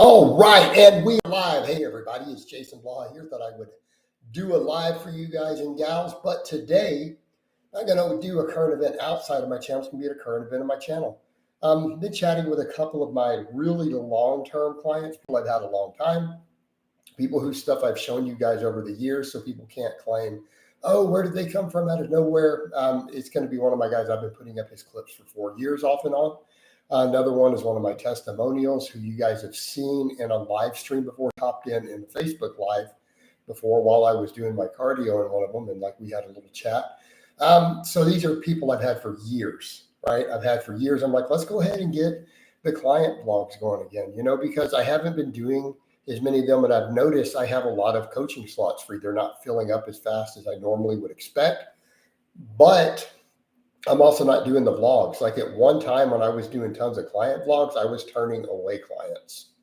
All right, and we are live. Hey, everybody, it's Jason Blaha here. Thought I would do a live for you guys and gals, but today I'm going to do a current event outside of my channel. It's going to be a current event on my channel. Been chatting with a couple of my really long-term clients, people I've had a long time, people whose stuff I've shown you guys over the years, so people can't claim, oh, where did they come from out of nowhere? It's going to be one of my guys. I've been putting up his clips for 4 years off and on. Another one is one of my testimonials who you guys have seen in a live stream before, popped in the Facebook Live before while I was doing my cardio in one of them, and like we had a little chat. So these are people I've had for years, right? I've had for years. I'm like, let's go ahead and get the client vlogs going again, because I haven't been doing as many of them, and I've noticed I have a lot of coaching slots free. They're not filling up as fast as I normally would expect, but I'm also not doing the vlogs. Like at one time when I was doing tons of client vlogs, I was turning away clients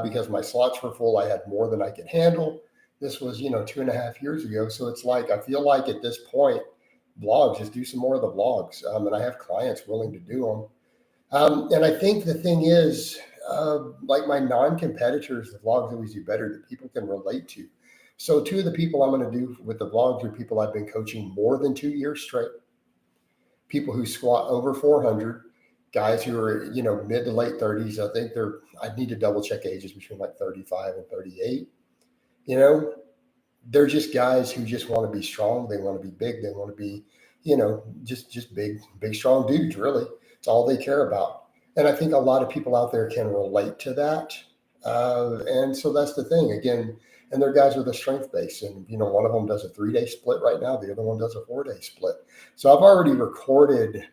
because my slots were full. I had more than I could handle. This was, 2.5 years ago. So it's like, I feel like at this point, vlogs, just do some more of the vlogs. And I have clients willing to do them. And I think the thing is, like my non-competitors, the vlogs always do better that people can relate to. So two of the people I'm going to do with the vlogs are people I've been coaching more than 2 years straight. People who squat over 400, guys who are, mid to late 30s. I think I need to double check ages between like 35 and 38. They're just guys who just want to be strong. They want to be big. They want to be, just big, strong dudes, really. It's all they care about. And I think a lot of people out there can relate to that. And so that's the thing. Again, and they're guys with a strength base. And, one of them does a 3-day split right now. The other one does a 4-day split. So I've already recorded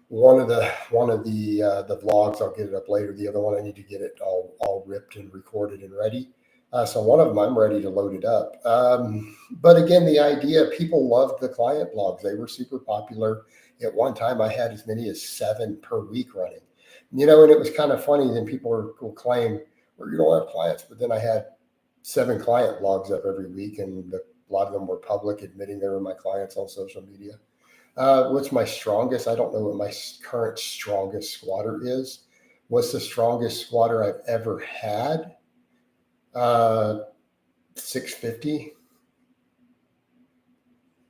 one of the vlogs. I'll get it up later. The other one, I need to get it all ripped and recorded and ready. So one of them, I'm ready to load it up. But again, the idea, people loved the client vlogs. They were super popular. At one time, I had as many as 7 per week running. And it was kind of funny. Then people will claim, well, you don't have clients. But then I had 7 client vlogs up every week, and a lot of them were public, admitting they were my clients on social media. What's my strongest? I don't know what my current strongest squatter is. What's the strongest squatter I've ever had? 650,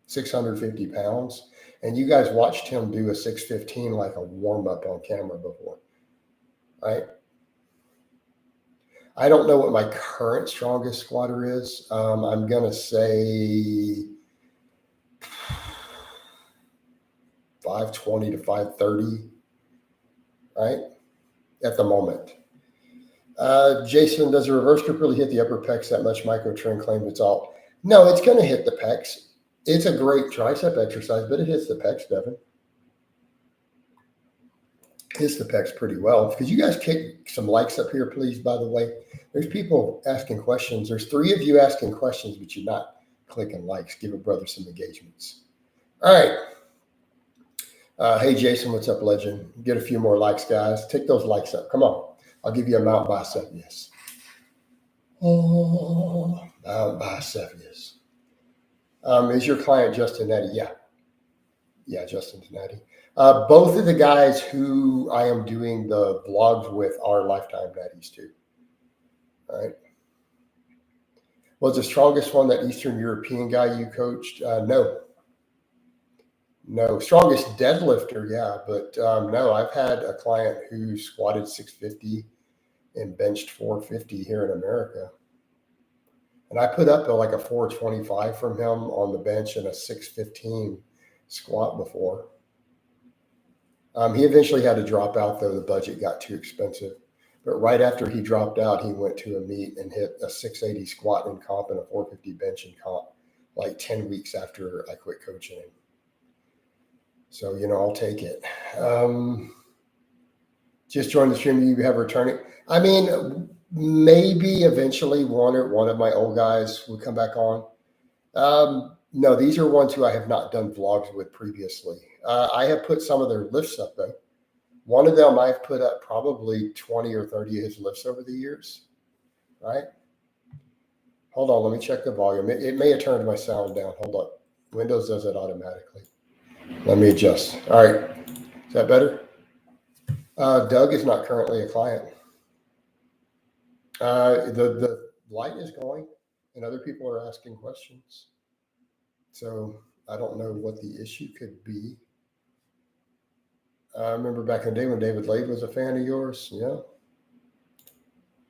650 pounds. And you guys watched him do a 615 like a warm-up on camera before, right? I don't know what my current strongest squatter is. I'm going to say 520 to 530, right? At the moment. Jason, does a reverse grip really hit the upper pecs that much? Micro Trend claims it's all. No, it's going to hit the pecs. It's a great tricep exercise, but it hits the pecs, Devin. Hits the pecs pretty well. Could you guys kick some likes up here, please, by the way? There's people asking questions. There's 3 of you asking questions, but you're not clicking likes. Give a brother some engagements. All right. Hey, Jason, what's up, legend? Get a few more likes, guys. Take those likes up. Come on. I'll give you a mount bicep, yes. Oh, mount bicep, yes. Is your client Justin Nettie? Yeah. Yeah, Justin Nettie. Both of the guys who I am doing the vlogs with are lifetime Netties too. All right. Was the strongest one that Eastern European guy you coached? No. Strongest deadlifter, yeah, but no, I've had a client who squatted 650 and benched 450 here in America. And I put up like a 425 from him on the bench and a 615 squat before. He eventually had to drop out, though. The budget got too expensive. But right after he dropped out, he went to a meet and hit a 680 squat in comp and a 450 bench in comp like 10 weeks after I quit coaching him. So, I'll take it. Just join the stream. You have returning. I mean, maybe eventually one of my old guys will come back on. No, these are ones who I have not done vlogs with previously. I have put some of their lifts up, though. One of them I've put up probably 20 or 30 of his lifts over the years, right? Hold on, let me check the volume. It may have turned my sound down. Hold up. Windows does it automatically. Let me adjust. All right. Is that better? Doug is not currently a client. The light is going, and other people are asking questions. So I don't know what the issue could be. I remember back in the day when David Lade was a fan of yours. Yeah.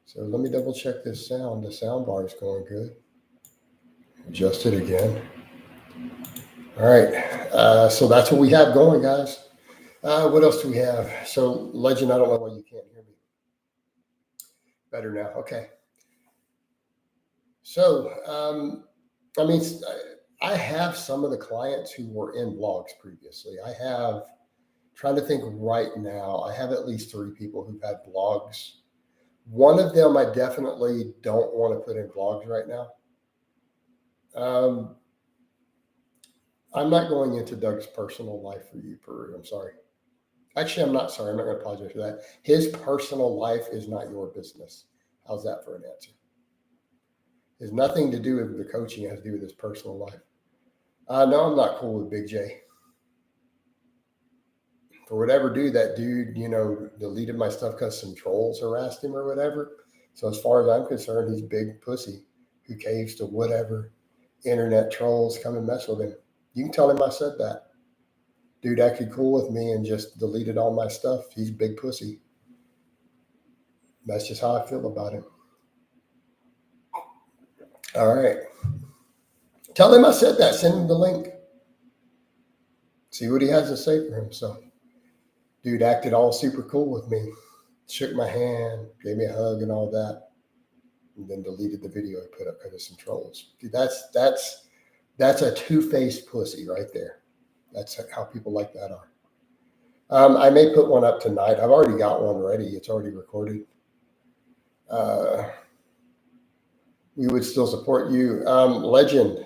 So let me double check this sound. The sound bar is going good. Adjust it again. All right. So that's what we have going, guys. What else do we have? So, Legend, I don't know why you can't hear me. Better now. Okay. So, I mean, I have some of the clients who were in blogs previously. I have, trying to think right now, I have at least 3 people who've had blogs. One of them I definitely don't want to put in blogs right now. I'm not going into Doug's personal life for you, Peru. I'm sorry. Actually, I'm not sorry. I'm not going to apologize for that. His personal life is not your business. How's that for an answer? It has nothing to do with the coaching. It has to do with his personal life. No, I'm not cool with Big J. For whatever that dude, deleted my stuff because some trolls harassed him or whatever. So as far as I'm concerned, he's big pussy who caves to whatever internet trolls come and mess with him. You can tell him I said that. Dude acted cool with me and just deleted all my stuff. He's big pussy. That's just how I feel about him. All right. Tell him I said that. Send him the link. See what he has to say for himself. Dude acted all super cool with me. Shook my hand, gave me a hug and all that. And then deleted the video I put up because of some trolls. Dude, that's a two-faced pussy right there. That's how people like that are. I may put one up tonight. I've already got one ready. It's already recorded. We would still support you. Legend,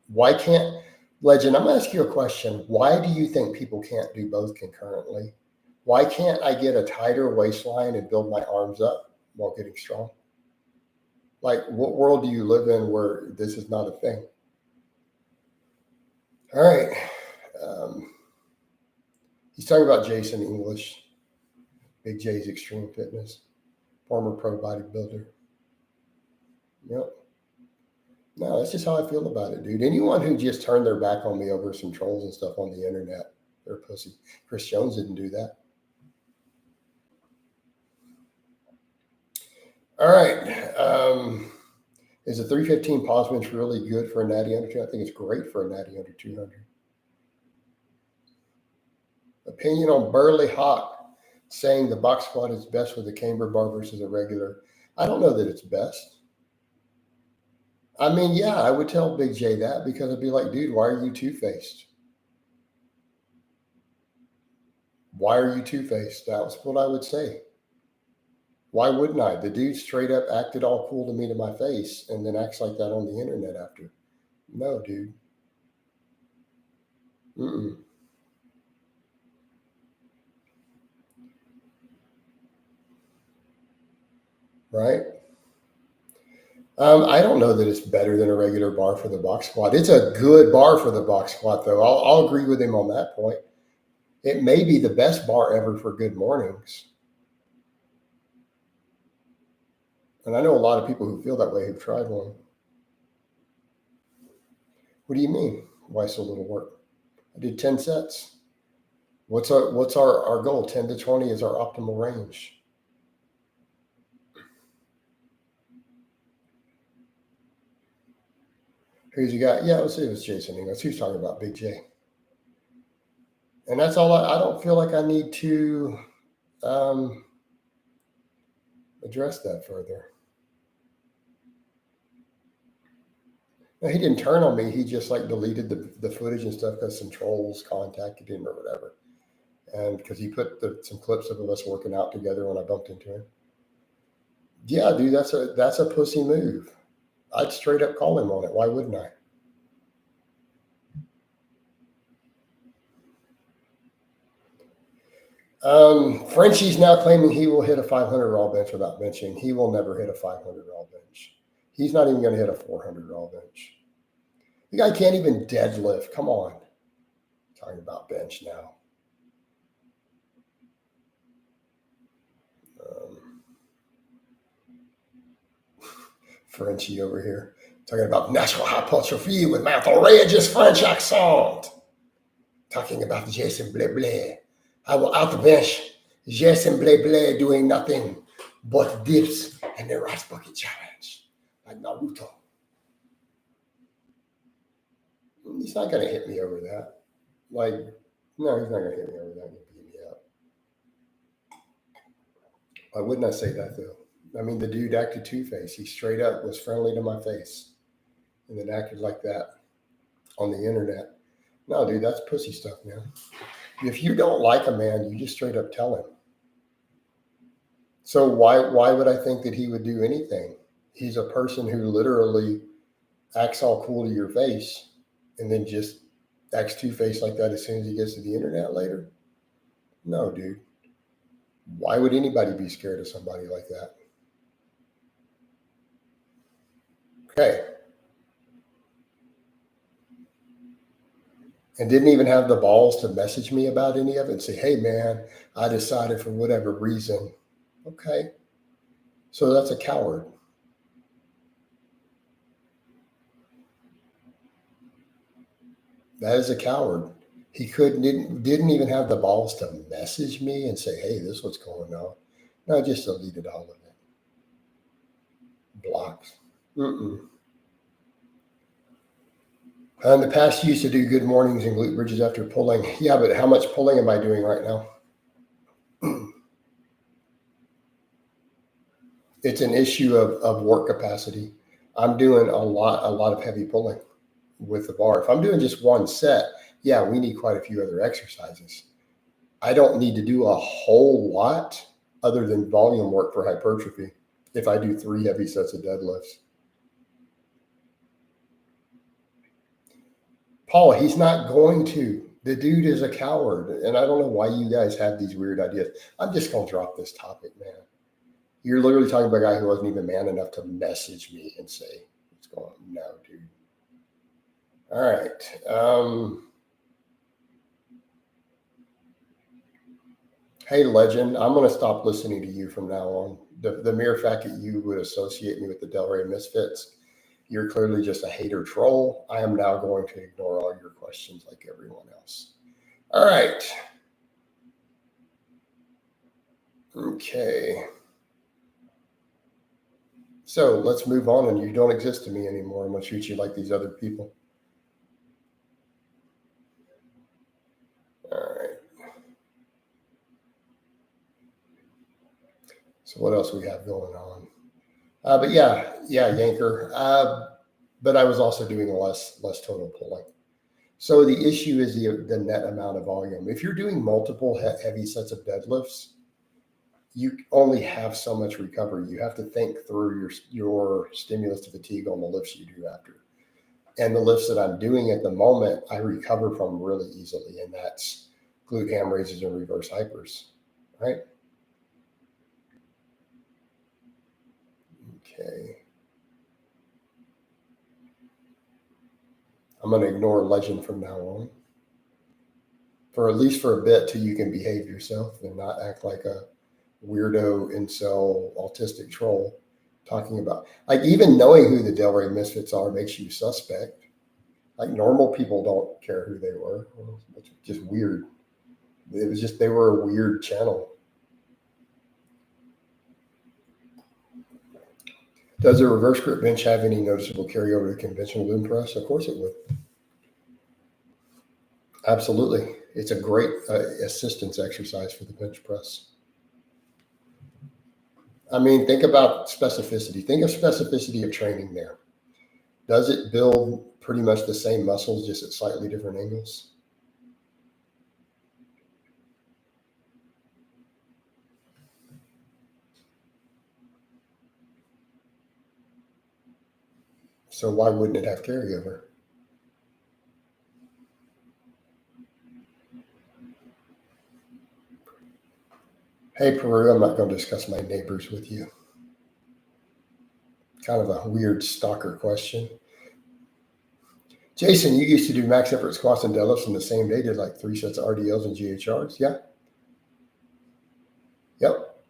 why can't, Legend, I'm going to ask you a question. Why do you think people can't do both concurrently? Why can't I get a tighter waistline and build my arms up while getting strong? Like, what world do you live in where this is not a thing? All right. He's talking about Jason English, Big J's Extreme Fitness, former pro bodybuilder. Yep. No, that's just how I feel about it, dude. Anyone who just turned their back on me over some trolls and stuff on the internet, they're a pussy. Chris Jones didn't do that. All right. Is a 315 pause bench really good for a natty under 200? I think it's great for a natty under 200. Opinion on Burley Hawk saying the box squat is best with a camber bar versus a regular. I don't know that it's best. I mean, yeah, I would tell Big J that because I'd be like, dude, why are you two-faced? Why are you two-faced? That's what I would say. Why wouldn't I? The dude straight up acted all cool to me to my face and then acts like that on the internet after. No, dude. Mm-mm. Right? I don't know that it's better than a regular bar for the box squat. It's a good bar for the box squat, though. I'll agree with him on that point. It may be the best bar ever for good mornings. And I know a lot of people who feel that way who've tried one. What do you mean? Why so little work? I did 10 sets. What's our goal? 10 to 20 is our optimal range. Who's you got? Yeah, let's see if it's Jason English. Who's talking about Big J? And that's all. I don't feel like I need to address that further. No, he didn't turn on me. He just like deleted the footage and stuff because some trolls contacted him or whatever. And because he put some clips of us working out together when I bumped into him. Yeah, dude, that's a pussy move. I'd straight up call him on it. Why wouldn't I? Frenchie's now claiming he will hit a 500 raw bench without benching. He will never hit a 500 raw bench. He's not even going to hit a 400 raw bench. The guy can't even deadlift. Come on. Talking about bench now. Frenchie over here talking about natural hypertrophy with my outrageous French accent. Talking about Jason Blaha. I will outbench Jason Blaha doing nothing but dips and the rice bucket challenge like Naruto. He's not going to hit me over that. Like, no, he's not going to hit me over that and beat me up. Why wouldn't I say that, though? I mean, the dude acted two-faced. He straight up was friendly to my face and then acted like that on the internet. No, dude, that's pussy stuff, man. If you don't like a man, you just straight up tell him. So why would I think that he would do anything? He's a person who literally acts all cool to your face and then just acts two-faced like that as soon as he gets to the internet later. No, dude. Why would anybody be scared of somebody like that? Okay. And didn't even have the balls to message me about any of it and say, hey, man, I decided for whatever reason. Okay. So that's a coward. That is a coward. He didn't even have the balls to message me and say, hey, this is what's going on. No, just deleted all of it. Blocked. In the past, you used to do good mornings and glute bridges after pulling. Yeah, but how much pulling am I doing right now? It's an issue of work capacity. I'm doing a lot of heavy pulling with the bar. If I'm doing just one set, yeah, we need quite a few other exercises. I don't need to do a whole lot other than volume work for hypertrophy if I do 3 heavy sets of deadlifts. Paul, he's not going to. The dude is a coward. And I don't know why you guys have these weird ideas. I'm just going to drop this topic, man. You're literally talking about a guy who wasn't even man enough to message me and say, what's going on? No, dude. All right. Hey, legend, I'm going to stop listening to you from now on. The mere fact that you would associate me with the Delray Misfits, you're clearly just a hater troll. I am now going to ignore all your questions like everyone else. All right. Okay. So let's move on, and you don't exist to me anymore. I'm going to treat you like these other people. All right. So what else we have going on? But yeah, Yanker. But I was also doing less total pulling. So the issue is the net amount of volume. If you're doing multiple heavy sets of deadlifts, you only have so much recovery. You have to think through your stimulus to fatigue on the lifts you do after. And the lifts that I'm doing at the moment, I recover from really easily, and that's glute ham raises and reverse hypers, right? Okay. I'm going to ignore legend from now on. For at least for a bit till you can behave yourself and not act like a weirdo, incel, autistic troll talking about, like, even knowing who the Delray Misfits are makes you suspect. Like, normal people don't care who they were. It's just weird. It was just, they were a weird channel. Does a reverse grip bench have any noticeable carryover to conventional loom press? Of course it would. Absolutely. It's a great assistance exercise for the bench press. I mean, think about specificity. Think of specificity of training there. Does it build pretty much the same muscles, just at slightly different angles? So why wouldn't it have carryover? Hey, Peru, I'm not going to discuss my neighbors with you. Kind of a weird stalker question. Jason, you used to do max effort squats and deadlifts in the same day, did like 3 sets of RDLs and GHRs? Yeah. Yep.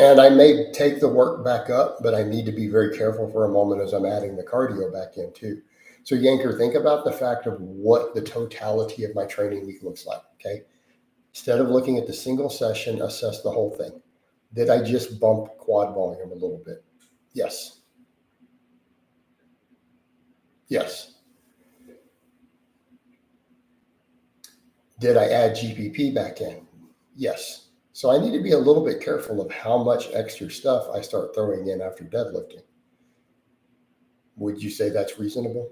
And I may take the work back up, but I need to be very careful for a moment as I'm adding the cardio back in too. So Yanker, think about the fact of what the totality of my training week looks like. Okay. Instead of looking at the single session, assess the whole thing. Did I just bump quad volume a little bit? Yes. Yes. Did I add GPP back in? Yes. So I need to be a little bit careful of how much extra stuff I start throwing in after deadlifting. Would you say that's reasonable?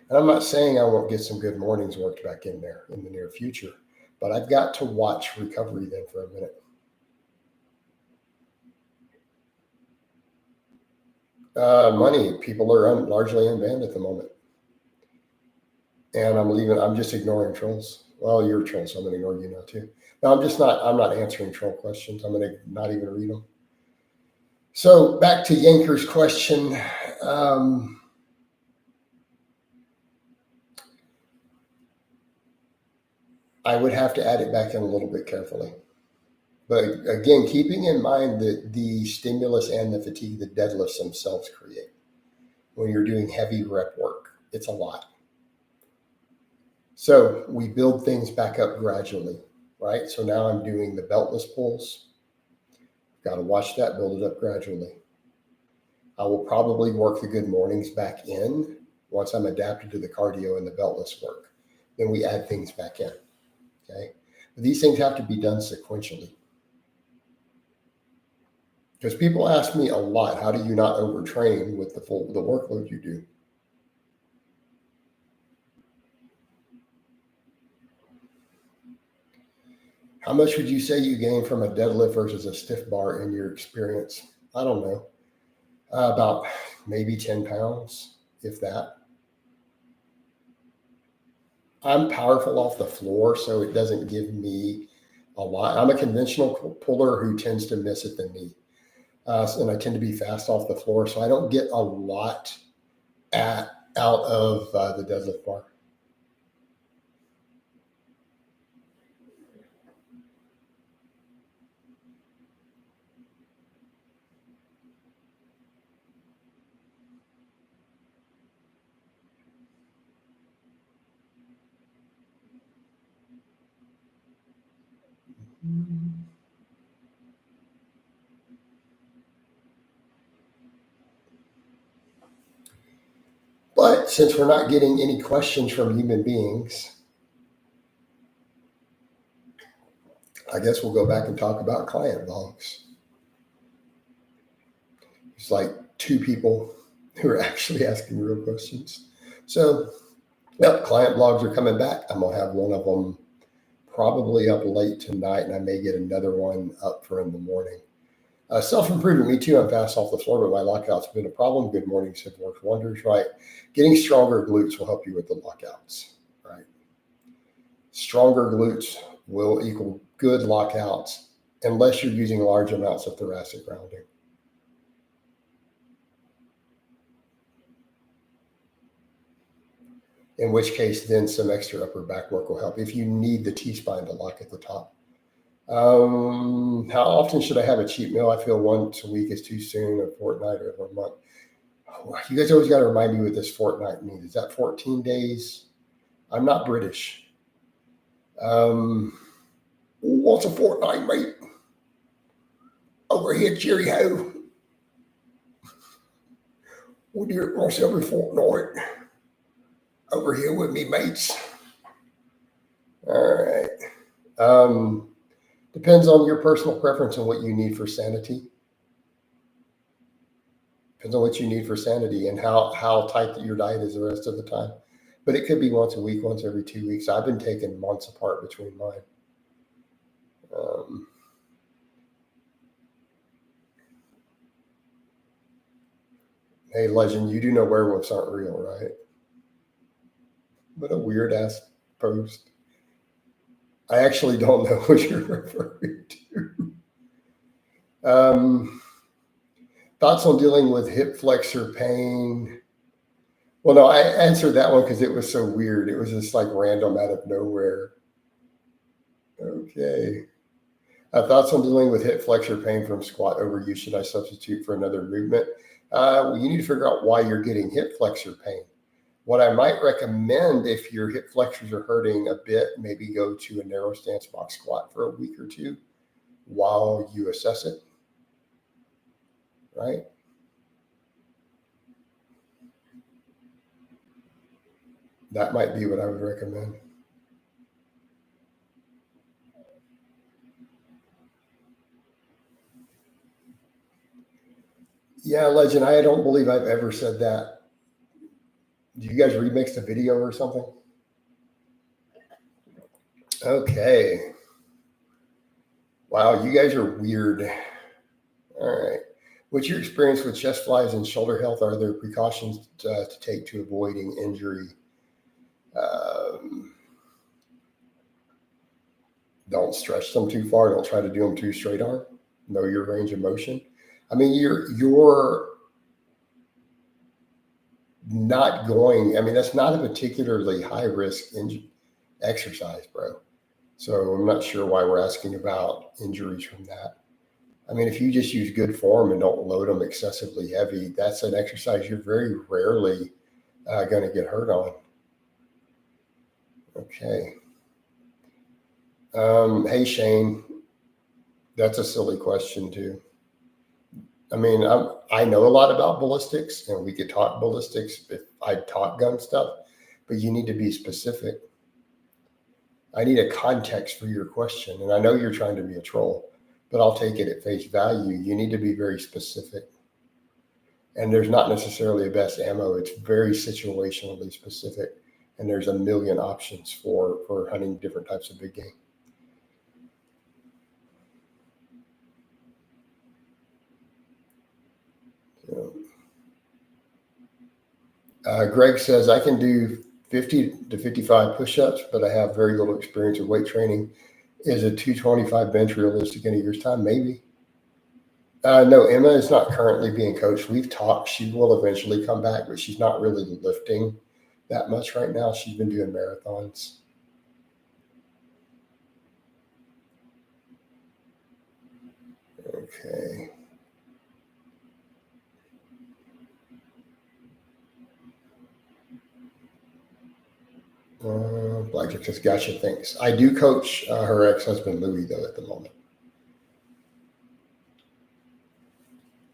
And I'm not saying I won't get some good mornings worked back in there in the near future, but I've got to watch recovery then for a minute. Money, people are largely unbanned at the moment. And I'm just ignoring trolls. Well, you're trolls, so I'm going to ignore you now too. No, I'm not answering troll questions. I'm going to not even read them. So back to Yanker's question. I would have to add it back in a little bit carefully. But again, keeping in mind that the stimulus and the fatigue the deadlifts themselves create when you're doing heavy rep work, it's a lot. So we build things back up gradually, right? So now I'm doing the beltless pulls. Got to watch that, build it up gradually. I will probably work the good mornings back in once I'm adapted to the cardio and the beltless work. Then we add things back in, okay? But these things have to be done sequentially. Because people ask me a lot, how do you not overtrain with the workload you do? How much would you say you gain from a deadlift versus a stiff bar in your experience? I don't know. About maybe 10 pounds, if that. I'm powerful off the floor, so it doesn't give me a lot. I'm a conventional puller who tends to miss at the knee. And I tend to be fast off the floor, so I don't get a lot out of the deadlift bar. But since we're not getting any questions from human beings, I guess we'll go back and talk about client vlogs. It's like 2 people who are actually asking real questions. So, client vlogs are coming back. I'm going to have one of them probably up late tonight, and I may get another one up for in the morning. Self-improvement, me too. I'm fast off the floor, but my lockouts have been a problem. Good mornings have worked wonders, right? Getting stronger glutes will help you with the lockouts, right? Stronger glutes will equal good lockouts unless you're using large amounts of thoracic rounding. In which case, then some extra upper back work will help if you need the T-spine to lock at the top. How often should I have a cheat meal? I feel once a week is too soon, a fortnight or a month. You guys always got to remind me what this fortnight means. Is that 14 days? I'm not British. What's a fortnight, mate? Over here, cheery ho. We do it once every fortnight. Over here with me, mates. All right. Depends on your personal preference and what you need for sanity. Depends on what you need for sanity and how tight your diet is the rest of the time. But it could be once a week, once every 2 weeks. I've been taking months apart between mine. Hey, legend, you do know werewolves aren't real, right? What a weird ass post. I actually don't know what you're referring to. Thoughts on dealing with hip flexor pain? Well, no, I answered that one because it was so weird. It was just like random out of nowhere. Okay. Thoughts on dealing with hip flexor pain from squat overuse? Should I substitute for another movement? Well, you need to figure out why you're getting hip flexor pain. What I might recommend, if your hip flexors are hurting a bit, maybe go to a narrow stance box squat for a week or two while you assess it, right? That might be what I would recommend. Yeah, Legend, I don't believe I've ever said that. Do you guys remix the video or something? Okay. Wow, you guys are weird. All right. What's your experience with chest flies and shoulder health? Are there precautions to take to avoiding injury? Don't stretch them too far. Don't try to do them too straight arm. Know your range of motion. I mean, you're not going. I mean, that's not a particularly high risk exercise, bro. So I'm not sure why we're asking about injuries from that. I mean, if you just use good form and don't load them excessively heavy, that's an exercise you're very rarely going to get hurt on. Okay. Hey, Shane, that's a silly question too. I mean, I know a lot about ballistics, and we could talk ballistics if I taught gun stuff, but you need to be specific. I need a context for your question, and I know you're trying to be a troll, but I'll take it at face value. You need to be very specific. And there's not necessarily a best ammo. It's very situationally specific, and there's a million options for hunting different types of big game. Greg says, I can do 50 to 55 push-ups, but I have very little experience with weight training. Is a 225 bench realistic in a year's time? Maybe. No, Emma is not currently being coached. We've talked. She will eventually come back, but she's not really lifting that much right now. She's been doing marathons. Okay. Blackjack says, gotcha, thanks. I do coach her ex-husband, Louis, though, at the moment.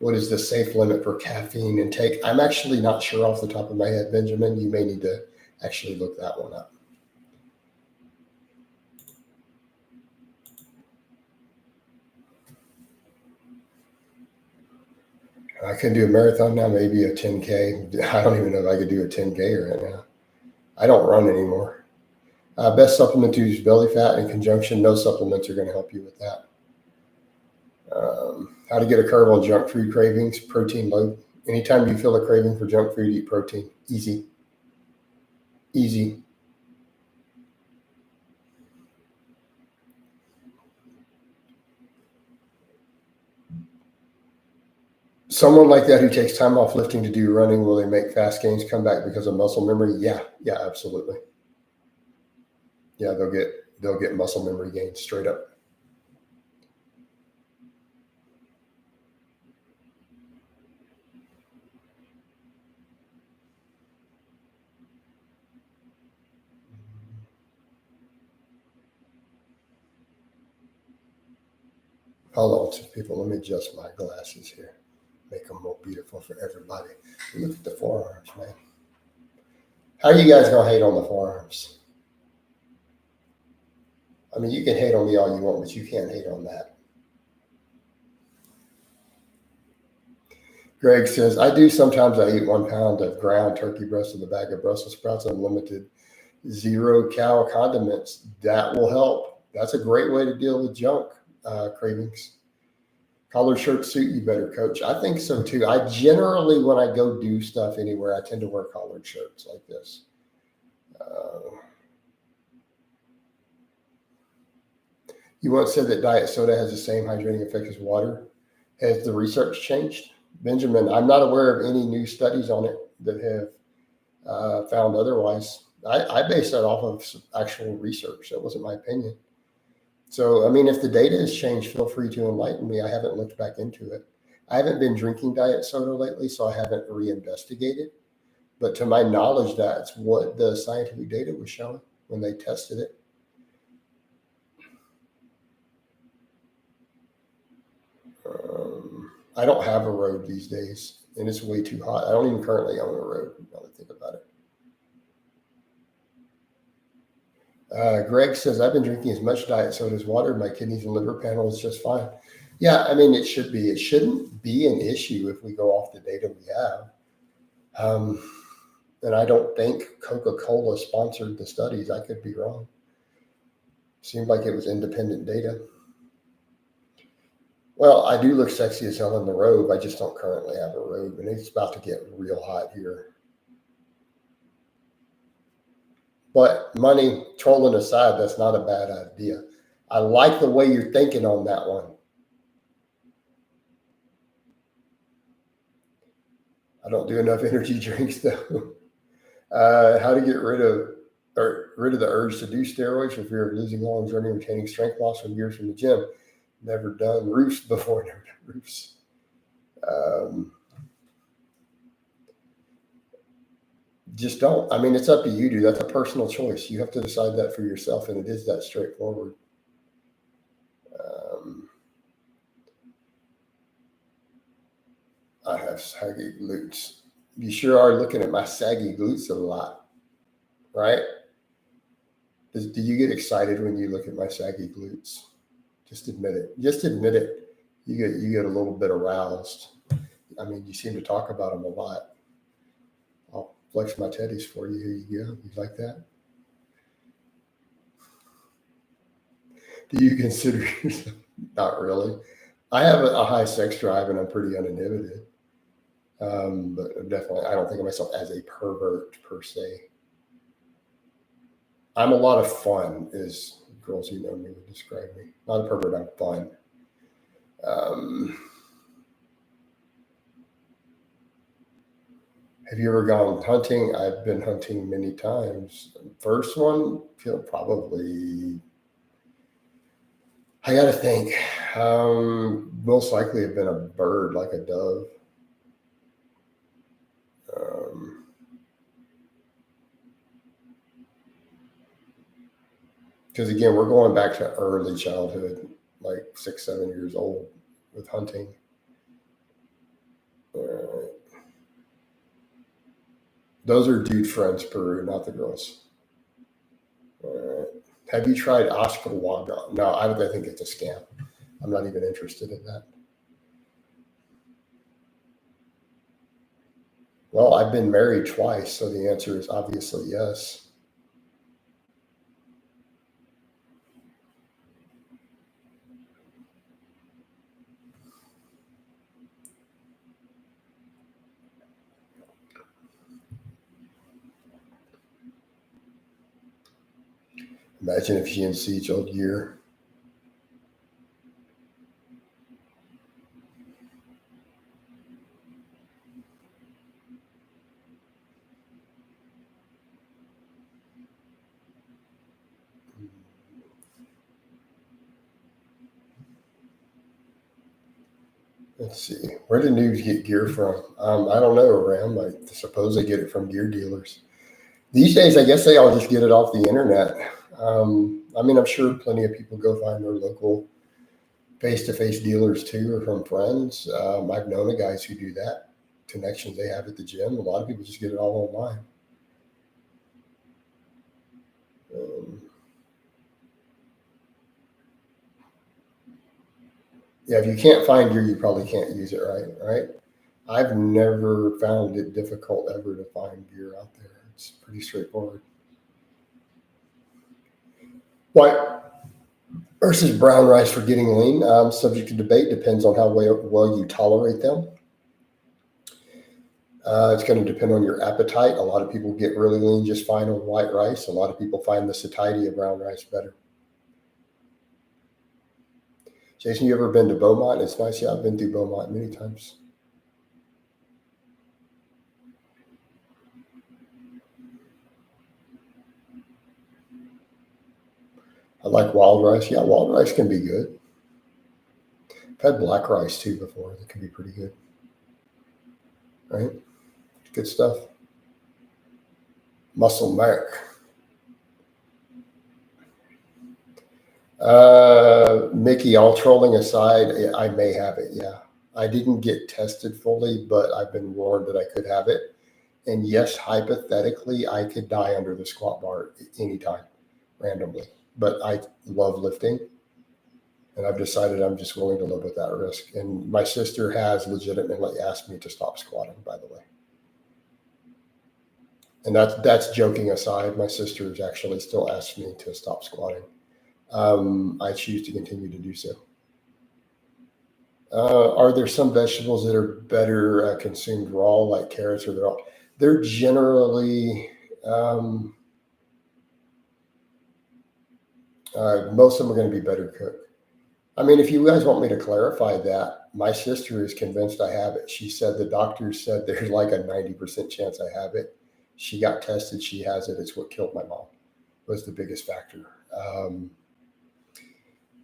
What is the safe limit for caffeine intake? I'm actually not sure off the top of my head, Benjamin. You may need to actually look that one up. I can do a marathon now, maybe a 10K. I don't even know if I could do a 10K right now. I don't run anymore. Best supplement to use belly fat in conjunction. No supplements are going to help you with that. How to get a curve on junk food cravings, protein load. Anytime you feel a craving for junk food, eat protein. Easy. Easy. Someone like that who takes time off lifting to do running, will they make fast gains come back because of muscle memory? Yeah, absolutely. Yeah, they'll get muscle memory gains straight up. Hold on, people. Let me adjust my glasses here. Make them more beautiful for everybody. Look at the forearms, man. How are you guys gonna hate on the forearms? I mean, you can hate on me all you want, but you can't hate on that. Greg says, I do sometimes. I eat 1 pound of ground turkey breast with a bag of Brussels sprouts, unlimited 0-cal condiments. That will help. That's a great way to deal with junk cravings. Collared shirt suit you better, coach. I think so too. I generally, when I go do stuff anywhere, I tend to wear collared shirts like this. You once said that diet soda has the same hydrating effect as water. Has the research changed? Benjamin, I'm not aware of any new studies on it that have found otherwise. I based that off of actual research. That wasn't my opinion. So, I mean, if the data has changed, feel free to enlighten me. I haven't looked back into it. I haven't been drinking diet soda lately, so I haven't reinvestigated. But to my knowledge, that's what the scientific data was showing when they tested it. I don't have a road these days, and it's way too hot. I don't even currently own a road. Now that I think about it. Greg says, I've been drinking as much diet soda as water. My kidneys and liver panel is just fine. Yeah, I mean, it should be. It shouldn't be an issue if we go off the data we have. And I don't think Coca-Cola sponsored the studies. I could be wrong. Seemed like it was independent data. Well, I do look sexy as hell in the robe. I just don't currently have a robe, and it's about to get real hot here. But money trolling aside, that's not a bad idea. I like the way you're thinking on that one. I don't do enough energy drinks though. How to get rid of the urge to do steroids for fear of losing long journey, retaining strength loss from years from the gym. Never done roofs before. Never done roofs. Just don't. I mean, it's up to you, dude. That's a personal choice. You have to decide that for yourself, and it is that straightforward. I have saggy glutes. You sure are looking at my saggy glutes a lot, right? Do you get excited when you look at my saggy glutes? Just admit it. Just admit it. You get a little bit aroused. I mean, you seem to talk about them a lot. I'll flex my teddies for you. Here you go. You like that? Do you consider yourself? Not really. I have a high sex drive and I'm pretty uninhibited. But definitely, I don't think of myself as a pervert per se. I'm a lot of fun, as girls who know me would describe me. Not a pervert, I'm fun. Um, have you ever gone hunting? I've been hunting many times. First one, probably, I got to think. Most likely have been a bird, like a dove. Because again, we're going back to early childhood, like 6, 7 years old with hunting. Those are dude friends, Peru, not the girls. Have you tried ashwagandha? No, I think it's a scam. I'm not even interested in that. Well, I've been married twice, so the answer is obviously yes. Imagine if GNC each old year. Let's see. Where do noobs get gear from? I don't know, Ram. I suppose they get it from gear dealers. These days, I guess they all just get it off the internet. I mean, I'm sure plenty of people go find their local face-to-face dealers too, or from friends. I've known the guys who do that. Connections they have at the gym. A lot of people just get it all online. Yeah, if you can't find gear, you probably can't use it, right? Right. I've never found it difficult ever to find gear out there. It's pretty straightforward. White versus brown rice for getting lean. Subject to debate. Depends on how well you tolerate them. It's going to depend on your appetite. A lot of people get really lean just fine on white rice. A lot of people find the satiety of brown rice better. Jason, you ever been to Beaumont? It's nice. Yeah, I've been through Beaumont many times. I like wild rice. Yeah, wild rice can be good. I've had black rice too before. That can be pretty good. Right? Good stuff. Muscle Mac. Mickey, all trolling aside, I may have it. Yeah. I didn't get tested fully, but I've been warned that I could have it. And yes, hypothetically, I could die under the squat bar anytime, randomly. But I love lifting, and I've decided I'm just willing to live with that risk. And my sister has legitimately asked me to stop squatting, by the way. And that's joking aside. My sister has actually still asked me to stop squatting. I choose to continue to do so. Are there some vegetables that are better consumed raw, like carrots, or they're generally most of them are going to be better cooked. I mean, if you guys want me to clarify that, my sister is convinced I have it. She said the doctor said there's like a 90% chance I have it. She got tested. She has it. It's what killed my mom. Was the biggest factor.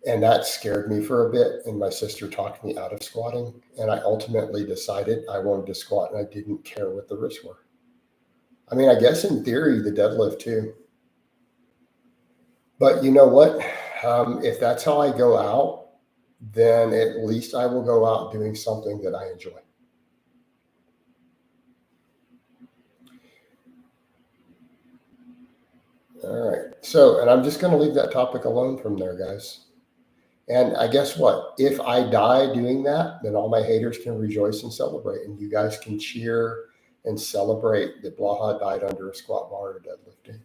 And that scared me for a bit. And my sister talked me out of squatting. And I ultimately decided I wanted to squat, and I didn't care what the risks were. I mean, I guess in theory, the deadlift too. But you know what? If that's how I go out, then at least I will go out doing something that I enjoy. All right. So, and I'm just going to leave that topic alone from there, guys. And I guess what? If I die doing that, then all my haters can rejoice and celebrate, and you guys can cheer and celebrate that Blaha died under a squat bar or deadlifting.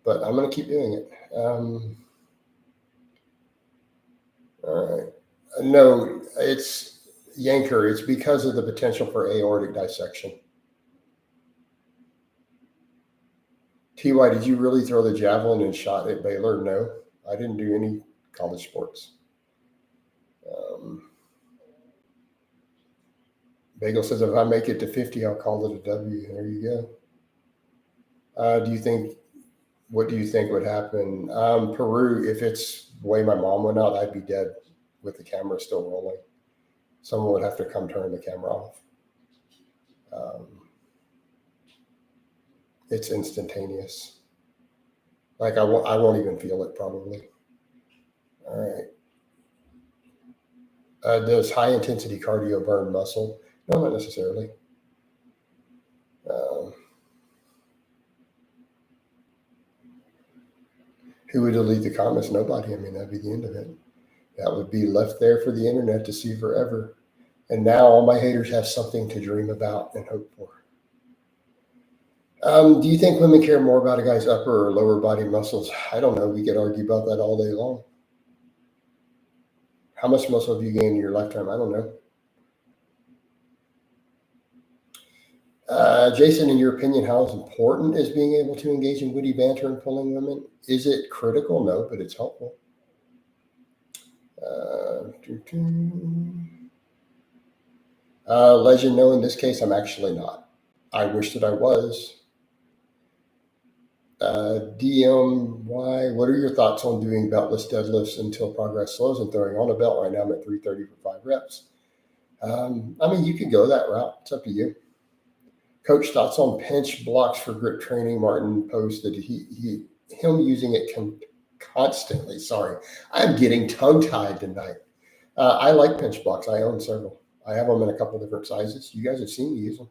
But I'm going to keep doing it. All right. No, it's Yanker. It's because of the potential for aortic dissection. TY, did you really throw the javelin and shot at Baylor? No, I didn't do any college sports. Bagel says, if I make it to 50, I'll call it a W. There you go. What do you think would happen? Peru, if it's the way my mom went out, I'd be dead with the camera still rolling. Someone would have to come turn the camera off. It's instantaneous. Like I won't even feel it probably. All right. Does high intensity cardio burn muscle? No, not necessarily. Who would delete the comments? Nobody. I mean, that'd be the end of it. That would be left there for the internet to see forever. And now all my haters have something to dream about and hope for. Do you think women care more about a guy's upper or lower body muscles? I don't know. We could argue about that all day long. How much muscle have you gained in your lifetime? I don't know. Jason, in your opinion, how important is being able to engage in witty banter and pulling women? Is it critical? No, but it's helpful. Legend, no, in this case, I'm actually not. I wish that I was. DMY, what are your thoughts on doing beltless deadlifts until progress slows and throwing on a belt? Right now I'm at 330 for 5 reps. I mean, you could go that route. It's up to you. Coach, thoughts on pinch blocks for grip training? Martin posted him using it constantly. Sorry, I'm getting tongue-tied tonight. I like pinch blocks. I own several. I have them in a couple different sizes. You guys have seen me use them.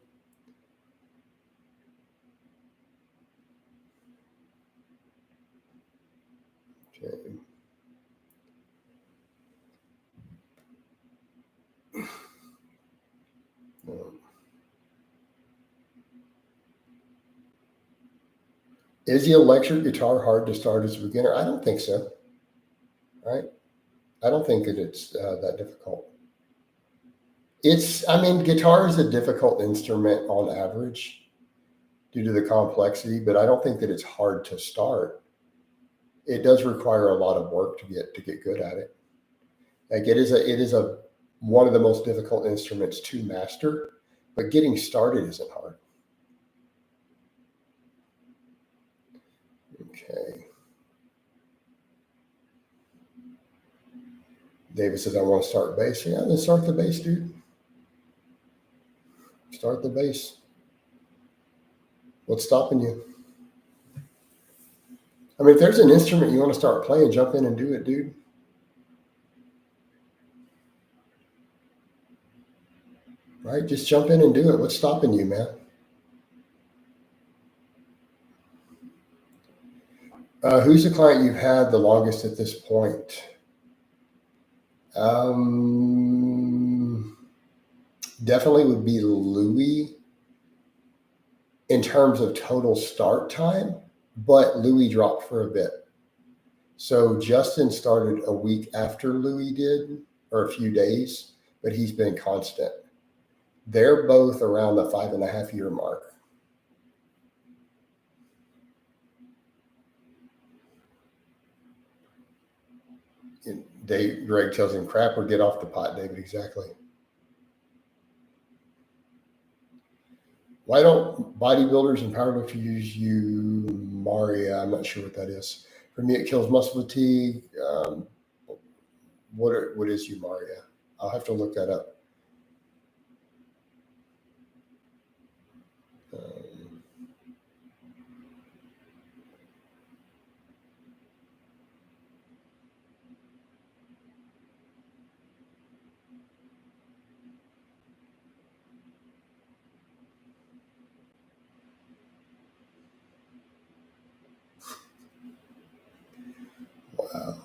Okay. Is the electric guitar hard to start as a beginner? I don't think so. Right? I don't think that it's that difficult. I mean, guitar is a difficult instrument on average due to the complexity, but I don't think that it's hard to start. It does require a lot of work to get good at it. Like it is one of the most difficult instruments to master, but getting started isn't hard. Okay. David says, I want to start base. Yeah, then start the base, dude. Start the base. What's stopping you? I mean, if there's an instrument you want to start playing, jump in and do it, dude. Right? Just jump in and do it. What's stopping you, man? Who's the client you've had the longest at this point? Definitely would be Louis in terms of total start time, but Louis dropped for a bit. So Justin started a week after Louis did, or a few days, but he's been constant. They're both around the 5.5 year mark. Greg tells him crap or get off the pot, David. Exactly. Why don't bodybuilders and powerlifters use Maria? I'm not sure what that is. For me, it kills muscle fatigue. What is Maria? I'll have to look that up. Wow.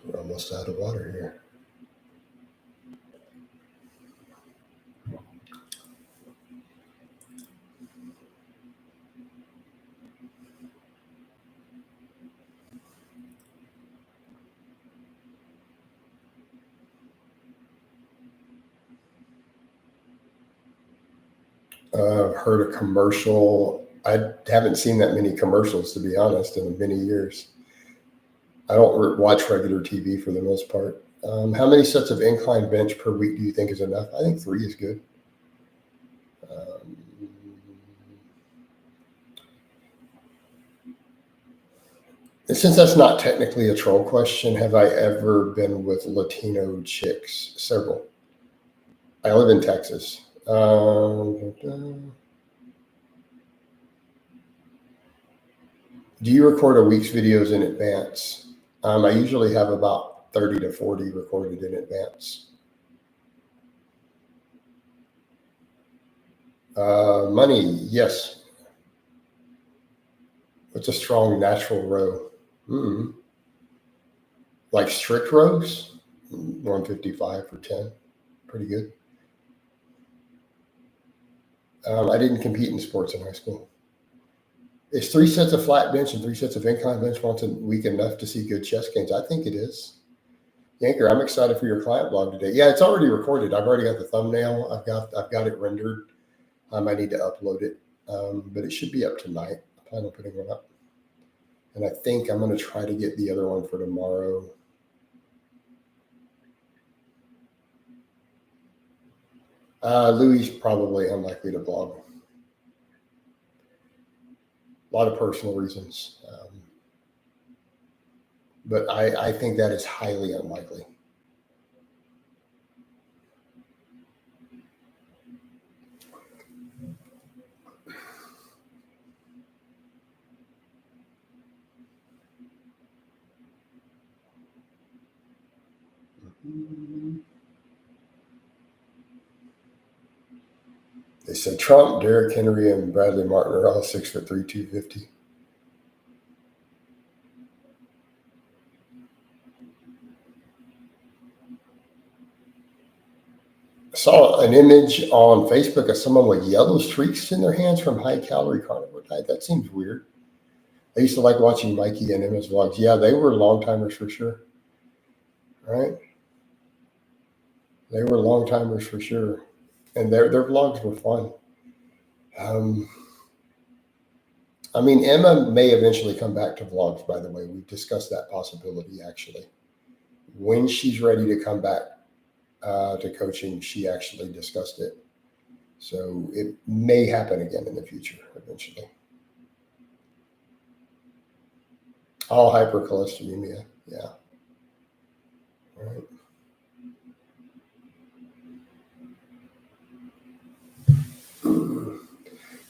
We're almost out of water here. Heard a commercial. I haven't seen that many commercials, to be honest, in many years. I don't watch regular TV for the most part. How many sets of incline bench per week do you think is enough? I think 3 is good. Since that's not technically a troll question, have I ever been with Latino chicks? Several. I live in Texas. Do you record a week's videos in advance? I usually have about 30 to 40 recorded in advance. Money, yes. What's a strong natural row? Like strict rows? 155 for 10. Pretty good. I didn't compete in sports in high school. Is 3 sets of flat bench and 3 sets of incline bench once a week enough to see good chest gains? I think it is. Yanker, I'm excited for your client blog today. Yeah, it's already recorded. I've already got the thumbnail. I've got it rendered. I need to upload it, but it should be up tonight. I plan on putting one up, and I think I'm going to try to get the other one for tomorrow. Louis probably unlikely to blog. A lot of personal reasons. But I think that is highly unlikely. They said Trump, Derrick Henry, and Bradley Martin are all 6'3", 250. I saw an image on Facebook of someone with yellow streaks in their hands from high-calorie carnivore diet. That seems weird. I used to like watching Mikey and Emma's vlogs. Yeah, they were long-timers for sure. Right? They were long-timers for sure. And their vlogs were fun. I mean, Emma may eventually come back to vlogs, by the way. We've discussed that possibility, actually. When she's ready to come back to coaching, she actually discussed it. So it may happen again in the future eventually. All hypercholesterolemia. Yeah. Right.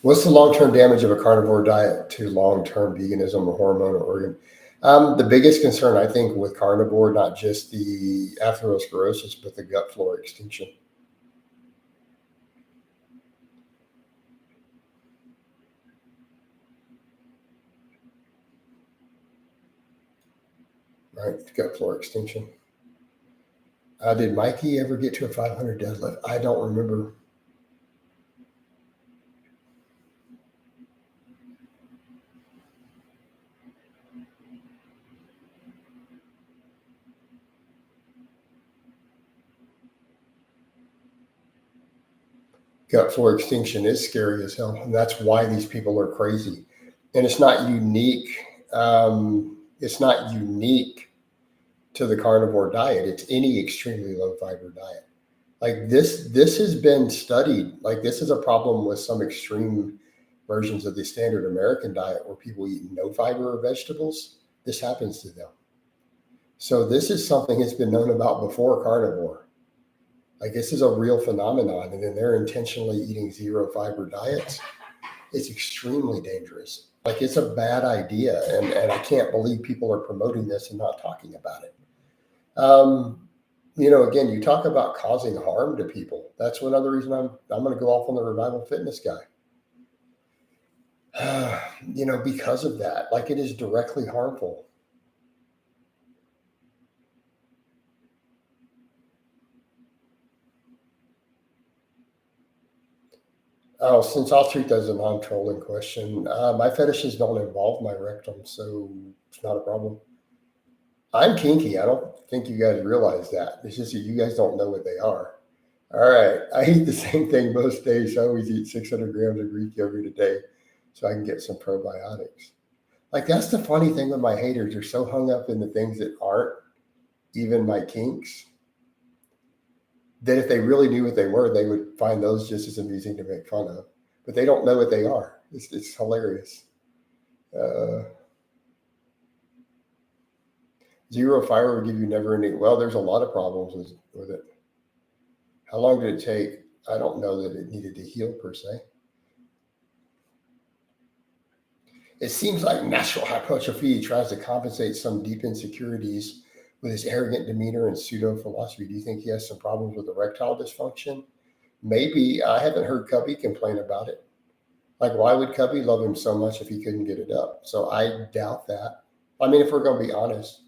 What's the long-term damage of a carnivore diet to long-term veganism or hormone or organ? The biggest concern, I think, with carnivore, not just the atherosclerosis, but the gut flora extinction. Right, gut flora extinction. Did Mikey ever get to a 500 deadlift? I don't remember. Gut flora extinction is scary as hell, and that's why these people are crazy. And it's not unique. It's not unique to the carnivore diet. It's any extremely low fiber diet. Like this has been studied. Like this is a problem with some extreme versions of the standard American diet where people eat no fiber or vegetables. This happens to them. So this is something that's been known about before carnivore. Like this is a real phenomenon, and then they're intentionally eating zero fiber diets. It's extremely dangerous. Like it's a bad idea, and I can't believe people are promoting this and not talking about it. Again, you talk about causing harm to people. That's another reason I'm going to go off on the revival fitness guy. Because of that, like it is directly harmful. Oh, since I'll treat that as a non-trolling question, my fetishes don't involve my rectum, so it's not a problem. I'm kinky. I don't think you guys realize that. It's just that you guys don't know what they are. All right. I eat the same thing most days. I always eat 600 grams of Greek yogurt a day so I can get some probiotics. Like, that's the funny thing with my haters. They're so hung up in the things that aren't even my kinks that if they really knew what they were, they would find those just as amusing to make fun of. But they don't know what they are. It's hilarious. Uh, Zero fiber would give you never ending. Well, there's a lot of problems with it. How long did it take? I don't know that it needed to heal per se. It seems like natural hypertrophy tries to compensate some deep insecurities with his arrogant demeanor and pseudo philosophy. Do you think he has some problems with erectile dysfunction? Maybe. I haven't heard Cubby complain about it. Like, why would Cubby love him so much if he couldn't get it up? So I doubt that. I mean, if we're going to be honest,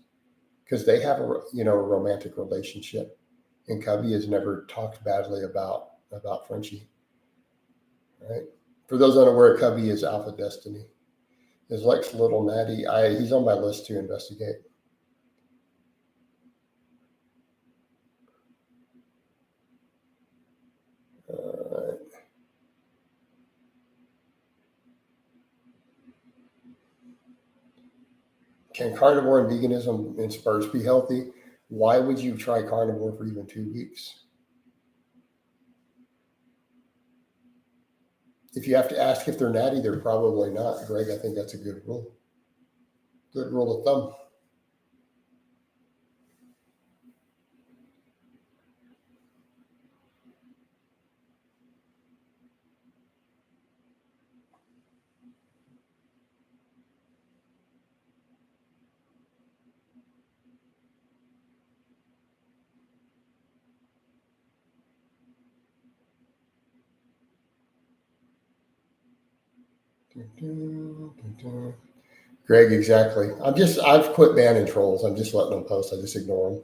because they have a romantic relationship, and Cubby has never talked badly about Frenchie. Right? For those unaware, Cubby is Alpha Destiny. Is Lex Little Natty? He's on my list to investigate. Uh, can carnivore and veganism in spurts be healthy? Why would you try carnivore for even 2 weeks? If you have to ask if they're natty, they're probably not. Greg, I think that's a good rule. Good rule of thumb. Greg, exactly. I've quit banning trolls. I'm just letting them post. I just ignore them.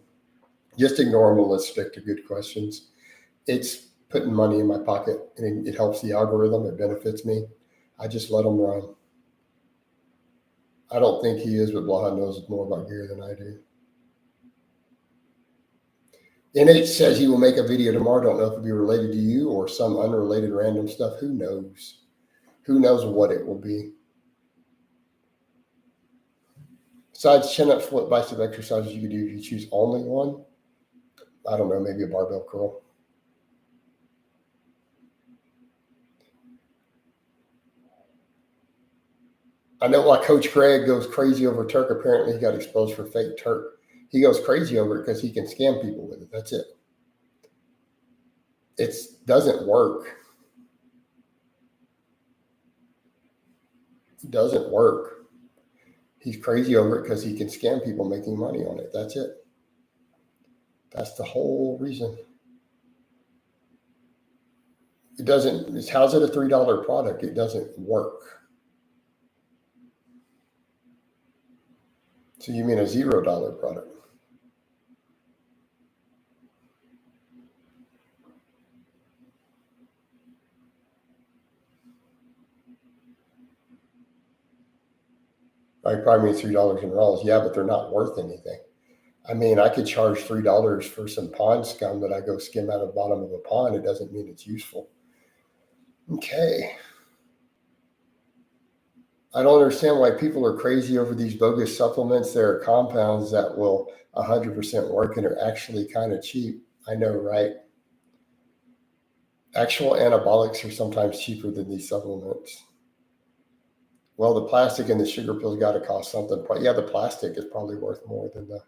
Just ignore them and let's stick to good questions. It's putting money in my pocket and it helps the algorithm. It benefits me. I just let them run. I don't think he is, but Blaha knows more about gear than I do. NH says he will make a video tomorrow. Don't know if it'll be related to you or some unrelated random stuff. Who knows? Who knows what it will be? Besides chin up, flip, bicep exercises you could do if you choose only one. I don't know, maybe a barbell curl. I know why Coach Craig goes crazy over Turk. Apparently, he got exposed for fake Turk. He goes crazy over it because he can scam people with it. That's it. It doesn't work. It doesn't work. He's crazy over it because he can scam people making money on it. That's it. That's the whole reason. It doesn't. How's it a $3 product? It doesn't work. So you mean a $0 product? I probably mean $3 in rolls. Yeah, but they're not worth anything. I mean, I could charge $3 for some pond scum that I go skim out of the bottom of a pond. It doesn't mean it's useful. Okay. I don't understand why people are crazy over these bogus supplements. There are compounds that will 100% work and are actually kind of cheap. I know, right? Actual anabolics are sometimes cheaper than these supplements. Well, the plastic and the sugar pills got to cost something. Yeah, the plastic is probably worth more than the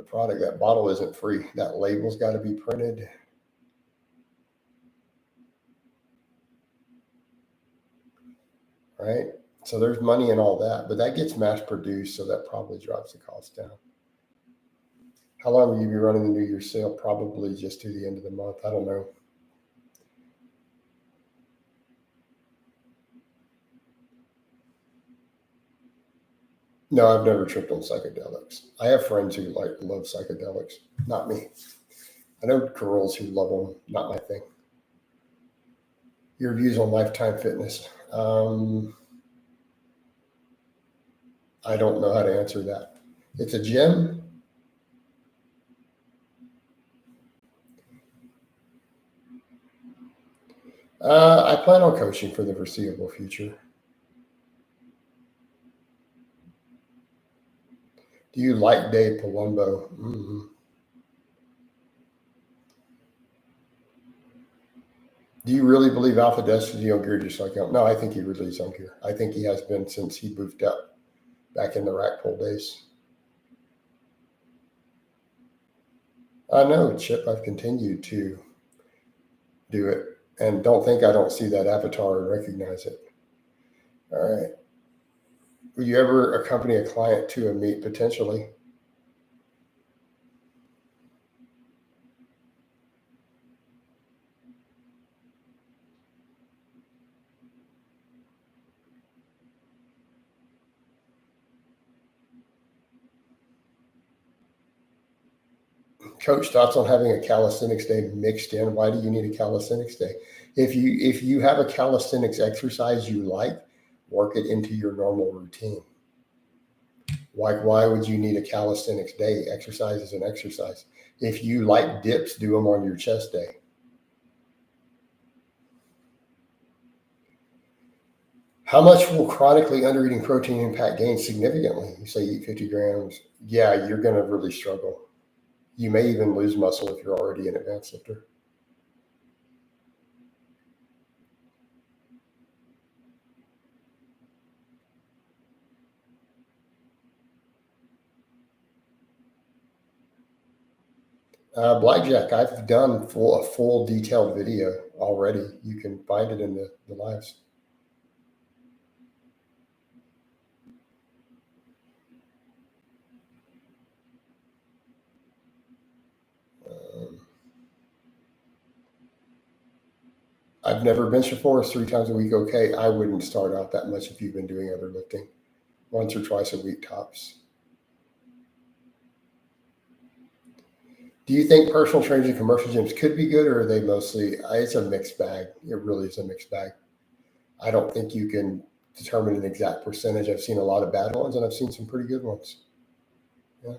product. That bottle isn't free. That label's got to be printed. Right? So there's money in all that, but that gets mass produced, so that probably drops the cost down. How long will you be running the New Year's sale? Probably just to the end of the month. I don't know. No, I've never tripped on psychedelics. I have friends who love psychedelics. Not me. I know girls who love them. Not my thing. Your views on Lifetime Fitness? I don't know how to answer that. It's a gym. I plan on coaching for the foreseeable future. Do you like Dave Palumbo? Do you really believe Alpha Destiny on gear just like him? No, I think he really is on gear. I think he has been since he moved up back in the rack pull days. I know, Chip. I've continued to do it, and don't think I don't see that avatar and recognize it. All right. Will you ever accompany a client to a meet potentially? Coach, thoughts on having a calisthenics day mixed in? Why do you need a calisthenics day? If you have a calisthenics exercise you like, work it into your normal routine. Why would you need a calisthenics day? Exercise is an exercise. If you like dips, do them on your chest day. How much will chronically undereating protein impact gain significantly? You say eat 50 grams. Yeah, you're going to really struggle. You may even lose muscle if you're already an advanced lifter. Blackjack, I've done a full detailed video already. You can find it in the lives. Um, I've never benched before. It's 3 times a week. Okay, I wouldn't start out that much if you've been doing other lifting. Once or twice a week tops. Do you think personal trainers and commercial gyms could be good, or are they mostly? It's a mixed bag. It really is a mixed bag. I don't think you can determine an exact percentage. I've seen a lot of bad ones, and I've seen some pretty good ones. Yeah.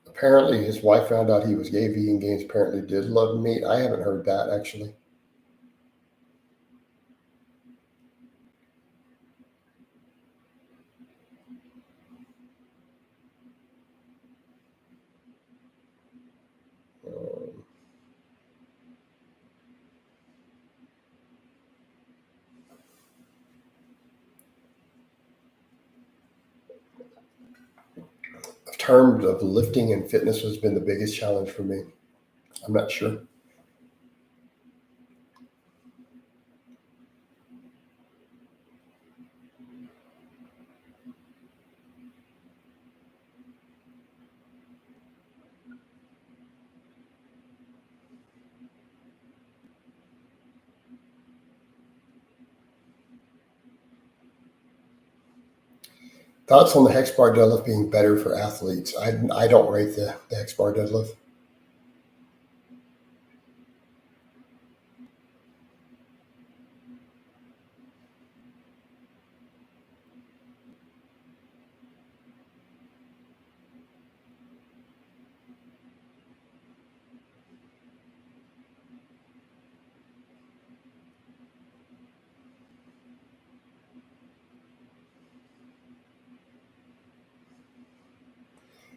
Apparently, his wife found out he was gay. Vegan Gains apparently did love meat. I haven't heard that actually. Um, terms of lifting and fitness has been the biggest challenge for me? I'm not sure. Thoughts on the hex bar deadlift being better for athletes? I don't rate the hex bar deadlift.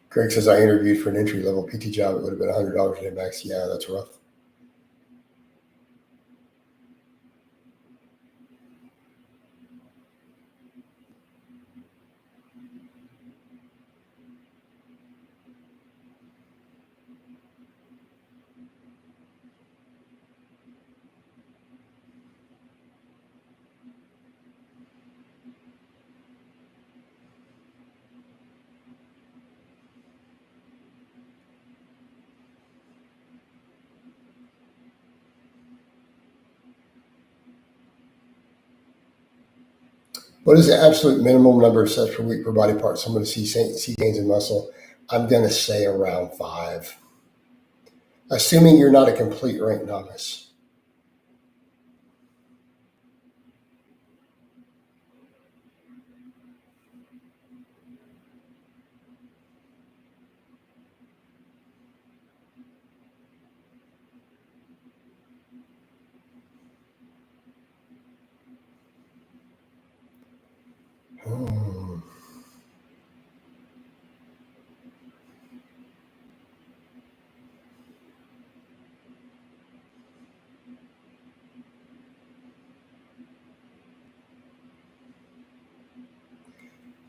Greg says, I interviewed for an entry level PT job. It would have been $100 a day max. Yeah, that's rough. What is the absolute minimum number of sets per week per body part someone to see gains in muscle? I'm going to say around 5, assuming you're not a complete rank novice. Hmm.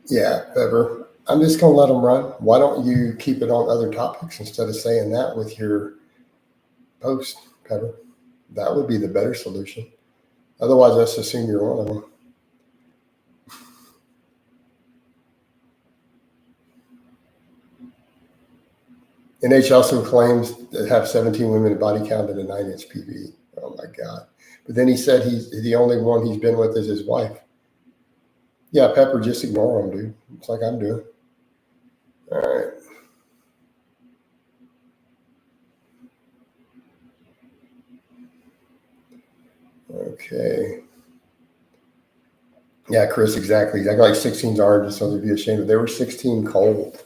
Yeah, Pepper. I'm just going to let them run. Why don't you keep it on other topics instead of saying that with your post, Pepper? That would be the better solution. Otherwise, let's assume you're one of them. NH also claims to have 17 women body count at a 9-inch PB. Oh my God. But then he said he's the only one he's been with is his wife. Yeah, Pepper, just ignore him, dude. It's like I'm doing. All right. Okay. Yeah, Chris, exactly. I got like 16 oranges, so they'd be ashamed. But they were 16 cold.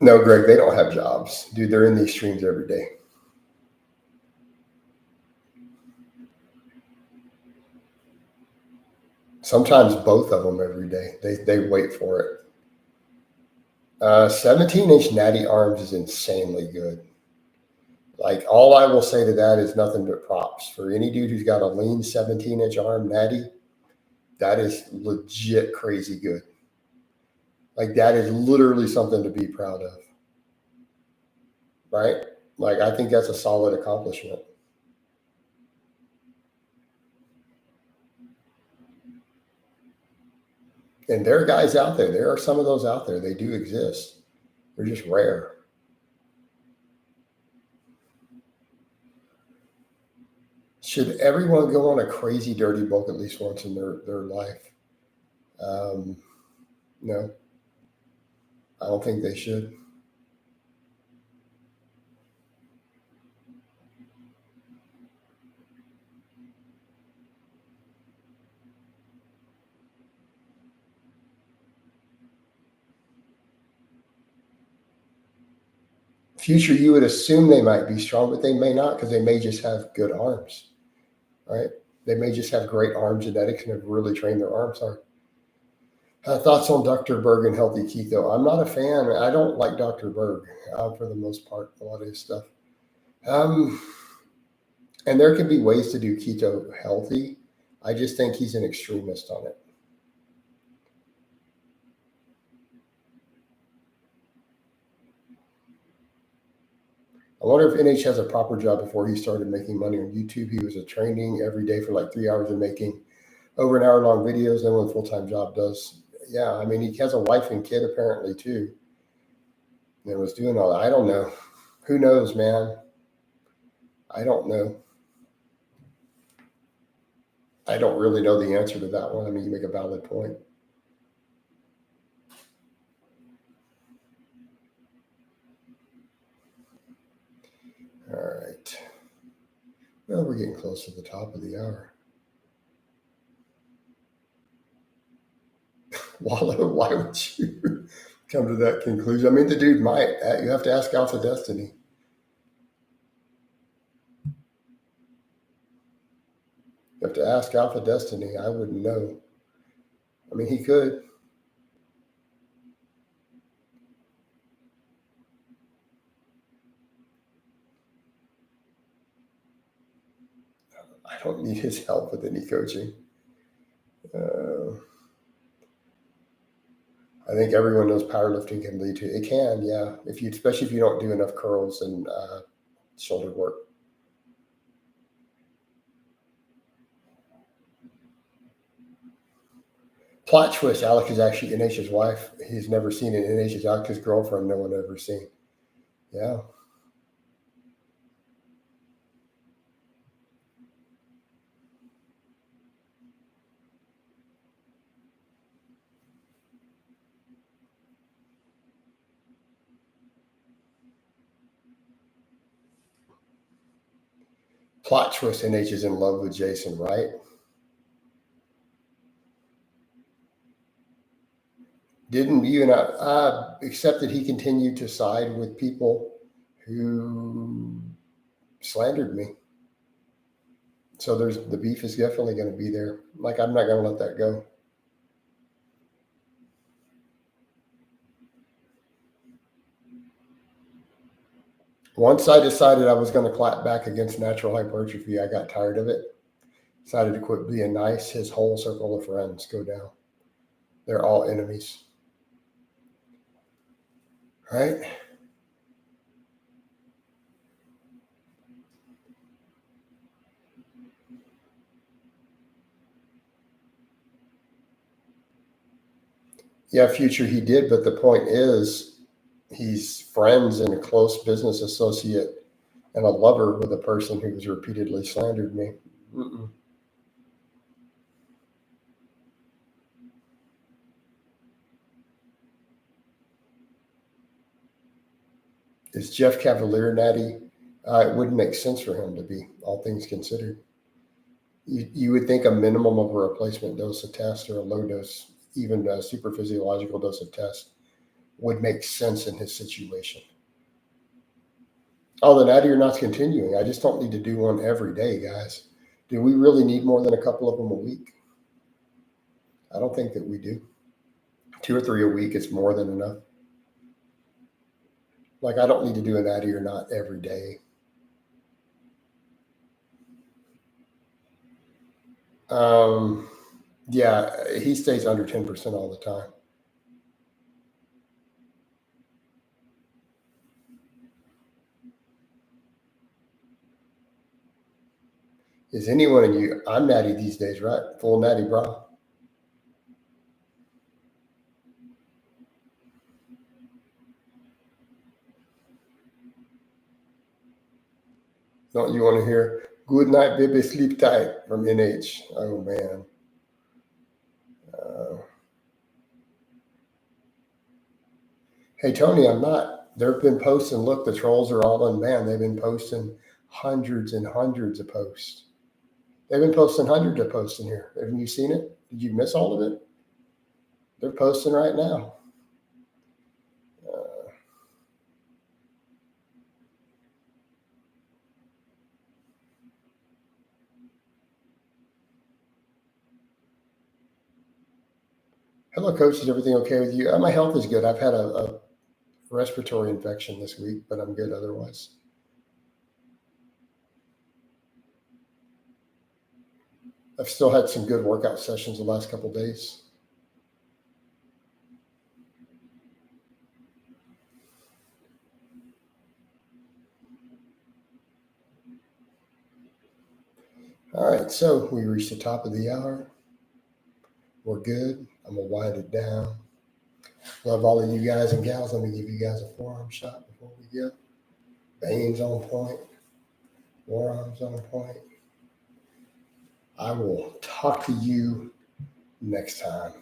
No, Greg, they don't have jobs. Dude, they're in these streams every day. Sometimes both of them every day. They wait for it. 17-inch natty arms is insanely good. Like, all I will say to that is nothing but props. For any dude who's got a lean 17-inch arm natty, that is legit crazy good. Like, that is literally something to be proud of. Right? Like, I think that's a solid accomplishment. And there are guys out there. There are some of those out there. They do exist. They're just rare. Should everyone go on a crazy dirty bulk at least once in their life? No, I don't think they should. Future, you would assume they might be strong, but they may not because they may just have good arms, right? They may just have great arm genetics and have really trained their arms hard. Thoughts on Dr. Berg and healthy keto? I'm not a fan. I don't like Dr. Berg for the most part, a lot of his stuff. And there can be ways to do keto healthy. I just think he's an extremist on it. I wonder if NH has a proper job before he started making money on YouTube. He was a training every day for like 3 hours and making over an hour long videos. Then one full time job does. Yeah, I mean, he has a wife and kid apparently too. And was doing all that. I don't know. Who knows, man? I don't know. I don't really know the answer to that one. I mean, you make a valid point. All right. Well, we're getting close to the top of the hour. Wallow, why would you come to that conclusion? I mean, the dude might. You have to ask Alpha Destiny. You have to ask Alpha Destiny. I wouldn't know. I mean, he could. I don't need his help with any coaching. I think everyone knows powerlifting can lead to it. Can, yeah. If you, especially if you don't do enough curls and shoulder work. Plot twist: Alec is actually Inesh's wife. He's never seen it. Inesh is Alex's girlfriend. No one ever seen. Yeah. Plot twist: Inesh is in love with Jason, right? Didn't you and I accept that he continued to side with people who slandered me? So there's the beef is definitely going to be there. Like, I'm not going to let that go. Once I decided I was going to clap back against natural hypertrophy, I got tired of it. Decided to quit being nice. His whole circle of friends go down. They're all enemies. Right? Yeah, future he did, but the point is he's friends and a close business associate and a lover with a person who has repeatedly slandered me. Mm-mm. Is Jeff Cavalier natty? It wouldn't make sense for him to be, all things considered. You would think a minimum of a replacement dose of test or a low dose, even a super physiological dose of test, would make sense in his situation. Oh, the natty or not's continuing. I just don't need to do one every day, guys. Do we really need more than a couple of them a week? I don't think that we do. 2 or 3 a week is more than enough. Like, I don't need to do a natty or not every day. Yeah, he stays under 10% all the time. Is anyone in you? I'm natty these days, right? Full natty bra. Don't you want to hear "Good night, baby, sleep tight" from NH? Oh man. Uh, hey Tony, I'm not. They've been posting. Look, the trolls are all unbanned. They've been posting hundreds and hundreds of posts. They've been posting hundreds of posts in here. Haven't you seen it? Did you miss all of it? They're posting right now. Uh, Hello, coach. Is everything okay with you? My health is good. I've had a respiratory infection this week, but I'm good otherwise. I've still had some good workout sessions the last couple days. All right, so we reached the top of the hour. We're good. I'm going to wind it down. Love all of you guys and gals. Let me give you guys a forearm shot before we go. Veins on point. Forearms on point. I will talk to you next time.